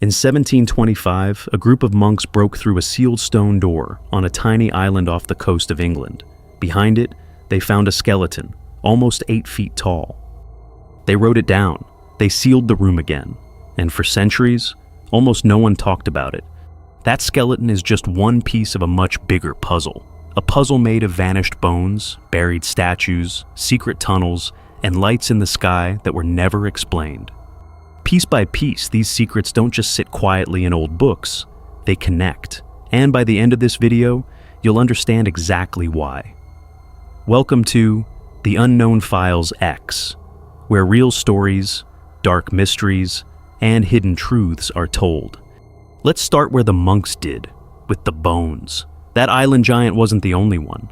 In 1725, a group of monks broke through a sealed stone door on a tiny island off the coast of England. Behind it, they found a skeleton, almost 8 feet tall. They wrote it down, they sealed the room again, and for centuries, almost no one talked about it. That skeleton is just one piece of a much bigger puzzle. A puzzle made of vanished bones, buried statues, secret tunnels, and lights in the sky that were never explained. Piece by piece, these secrets don't just sit quietly in old books, they connect. And by the end of this video, you'll understand exactly why. Welcome to The Unknown Files X, where real stories, dark mysteries, and hidden truths are told. Let's start where the monks did, with the bones. That island giant wasn't the only one.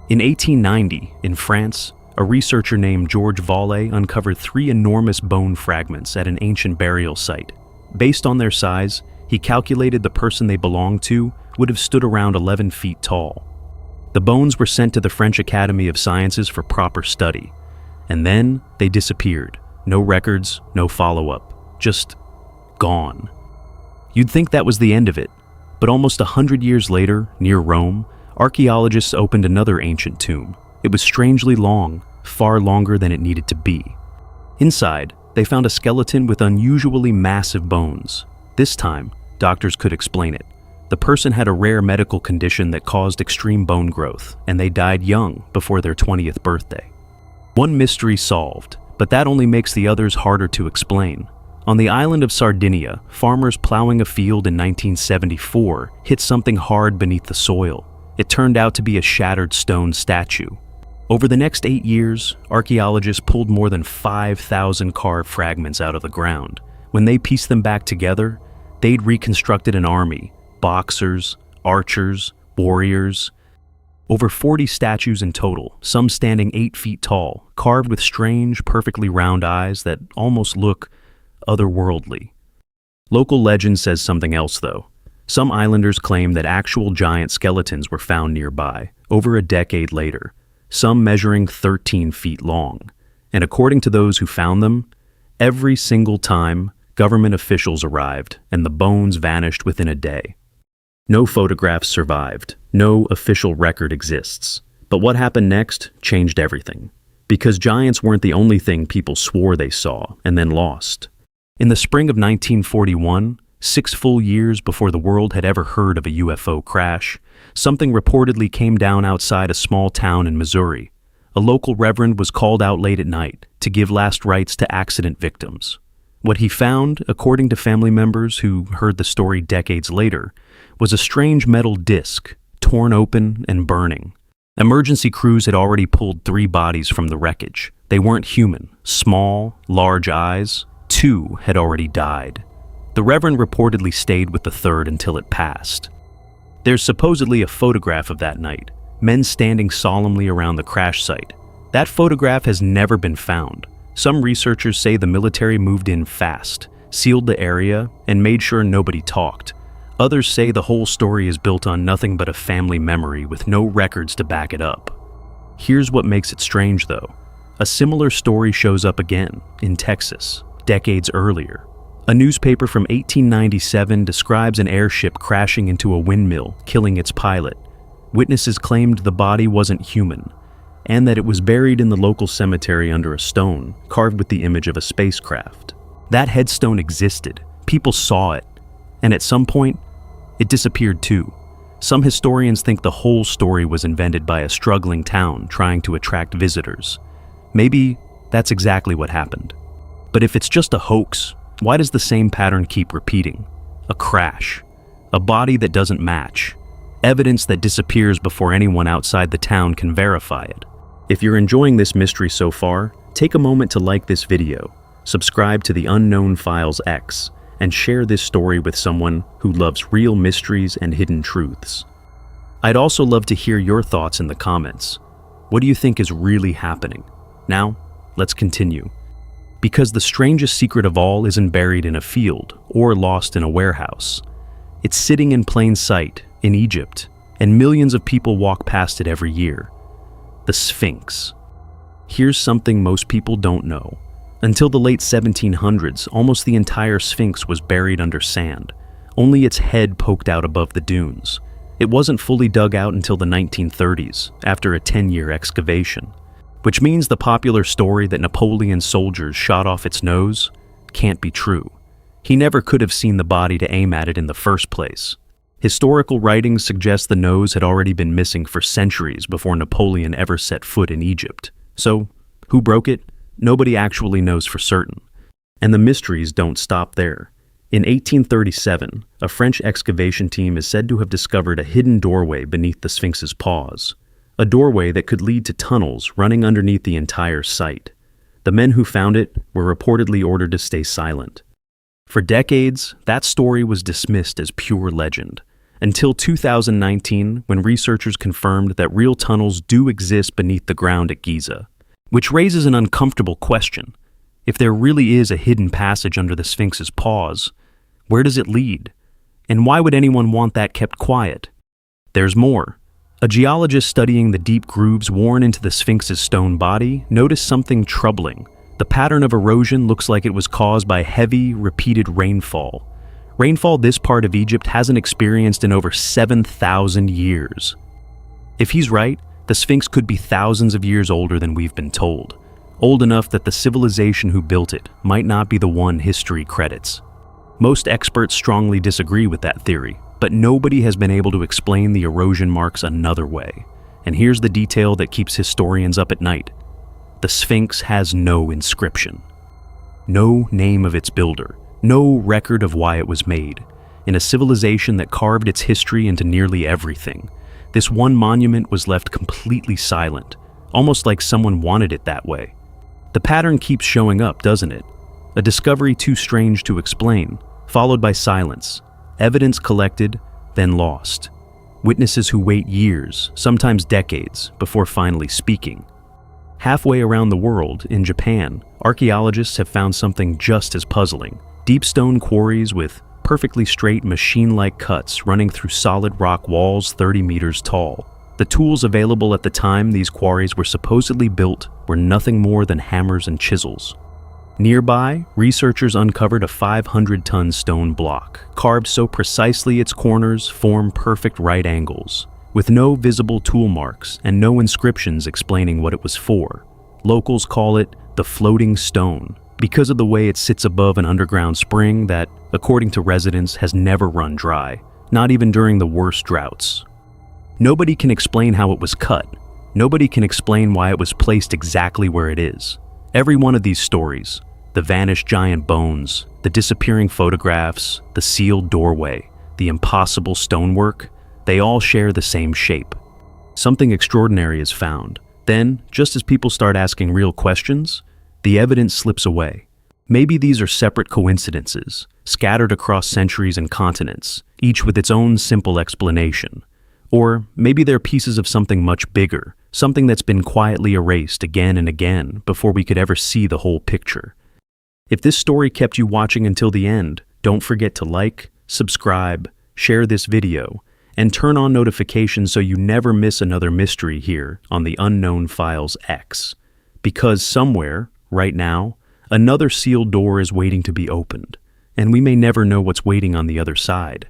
In 1890, in France, a researcher named George Valle uncovered 3 enormous bone fragments at an ancient burial site. Based on their size, he calculated the person they belonged to would have stood around 11 feet tall. The bones were sent to the French Academy of Sciences for proper study. And then they disappeared. No records, no follow-up. Just gone. You'd think that was the end of it, but almost 100 years later, near Rome, archaeologists opened another ancient tomb. It was strangely long, far longer than it needed to be. Inside, they found a skeleton with unusually massive bones. This time, doctors could explain it. The person had a rare medical condition that caused extreme bone growth, and they died young, before their 20th birthday. One mystery solved, but that only makes the others harder to explain. On the island of Sardinia, farmers plowing a field in 1974 hit something hard beneath the soil. It turned out to be a shattered stone statue. Over the next 8 years, archaeologists pulled more than 5,000 carved fragments out of the ground. When they pieced them back together, they'd reconstructed an army, boxers, archers, warriors. Over 40 statues in total, some standing 8 feet tall, carved with strange, perfectly round eyes that almost look otherworldly. Local legend says something else, though. Some islanders claim that actual giant skeletons were found nearby, over a decade later, some measuring 13 feet long. And according to those who found them, every single time, government officials arrived and the bones vanished within a day. No photographs survived, no official record exists. But what happened next changed everything. Because giants weren't the only thing people swore they saw and then lost. In the spring of 1941, 6 full years before the world had ever heard of a UFO crash, something reportedly came down outside a small town in Missouri. A local reverend was called out late at night to give last rites to accident victims. What he found, according to family members who heard the story decades later, was a strange metal disc, torn open and burning. Emergency crews had already pulled 3 bodies from the wreckage. They weren't human, small, large eyes. 2 had already died. The Reverend reportedly stayed with the 3rd until it passed. There's supposedly a photograph of that night, men standing solemnly around the crash site. That photograph has never been found. Some researchers say the military moved in fast, sealed the area, and made sure nobody talked. Others say the whole story is built on nothing but a family memory with no records to back it up. Here's what makes it strange, though. A similar story shows up again, in Texas, decades earlier. A newspaper from 1897 describes an airship crashing into a windmill, killing its pilot. Witnesses claimed the body wasn't human, and that it was buried in the local cemetery under a stone, carved with the image of a spacecraft. That headstone existed, people saw it, and at some point, it disappeared too. Some historians think the whole story was invented by a struggling town trying to attract visitors. Maybe that's exactly what happened. But if it's just a hoax, why does the same pattern keep repeating? A crash, a body that doesn't match, evidence that disappears before anyone outside the town can verify it. If you're enjoying this mystery so far, take a moment to like this video, subscribe to The Unknown Files X, and share this story with someone who loves real mysteries and hidden truths. I'd also love to hear your thoughts in the comments. What do you think is really happening? Now, let's continue. Because the strangest secret of all isn't buried in a field or lost in a warehouse. It's sitting in plain sight in Egypt, and millions of people walk past it every year. The Sphinx. Here's something most people don't know. Until the late 1700s, almost the entire Sphinx was buried under sand. Only its head poked out above the dunes. It wasn't fully dug out until the 1930s, after a 10-year excavation. Which means the popular story that Napoleon's soldiers shot off its nose can't be true. He never could have seen the body to aim at it in the first place. Historical writings suggest the nose had already been missing for centuries before Napoleon ever set foot in Egypt. So, who broke it? Nobody actually knows for certain. And the mysteries don't stop there. In 1837, a French excavation team is said to have discovered a hidden doorway beneath the Sphinx's paws. A doorway that could lead to tunnels running underneath the entire site. The men who found it were reportedly ordered to stay silent. For decades, that story was dismissed as pure legend. Until 2019, when researchers confirmed that real tunnels do exist beneath the ground at Giza. Which raises an uncomfortable question. If there really is a hidden passage under the Sphinx's paws, where does it lead? And why would anyone want that kept quiet? There's more. A geologist studying the deep grooves worn into the Sphinx's stone body noticed something troubling. The pattern of erosion looks like it was caused by heavy, repeated rainfall. Rainfall this part of Egypt hasn't experienced in over 7,000 years. If he's right, the Sphinx could be thousands of years older than we've been told. Old enough that the civilization who built it might not be the one history credits. Most experts strongly disagree with that theory, but nobody has been able to explain the erosion marks another way. And here's the detail that keeps historians up at night. The Sphinx has no inscription. No name of its builder. No record of why it was made. In a civilization that carved its history into nearly everything, this one monument was left completely silent, almost like someone wanted it that way. The pattern keeps showing up, doesn't it? A discovery too strange to explain, followed by silence, evidence collected, then lost. Witnesses who wait years, sometimes decades, before finally speaking. Halfway around the world, in Japan, archaeologists have found something just as puzzling. Deep stone quarries with perfectly straight machine-like cuts running through solid rock walls 30 meters tall. The tools available at the time these quarries were supposedly built were nothing more than hammers and chisels. Nearby, researchers uncovered a 500-ton stone block, carved so precisely its corners form perfect right angles, with no visible tool marks and no inscriptions explaining what it was for. Locals call it the floating stone, because of the way it sits above an underground spring that, according to residents, has never run dry, not even during the worst droughts. Nobody can explain how it was cut. Nobody can explain why it was placed exactly where it is. Every one of these stories, the vanished giant bones, the disappearing photographs, the sealed doorway, the impossible stonework, they all share the same shape. Something extraordinary is found. Then, just as people start asking real questions, the evidence slips away. Maybe these are separate coincidences, scattered across centuries and continents, each with its own simple explanation. Or maybe they're pieces of something much bigger, something that's been quietly erased again and again before we could ever see the whole picture. If this story kept you watching until the end, don't forget to like, subscribe, share this video, and turn on notifications so you never miss another mystery here on the Unknown Files X. Because somewhere, right now, another sealed door is waiting to be opened, and we may never know what's waiting on the other side.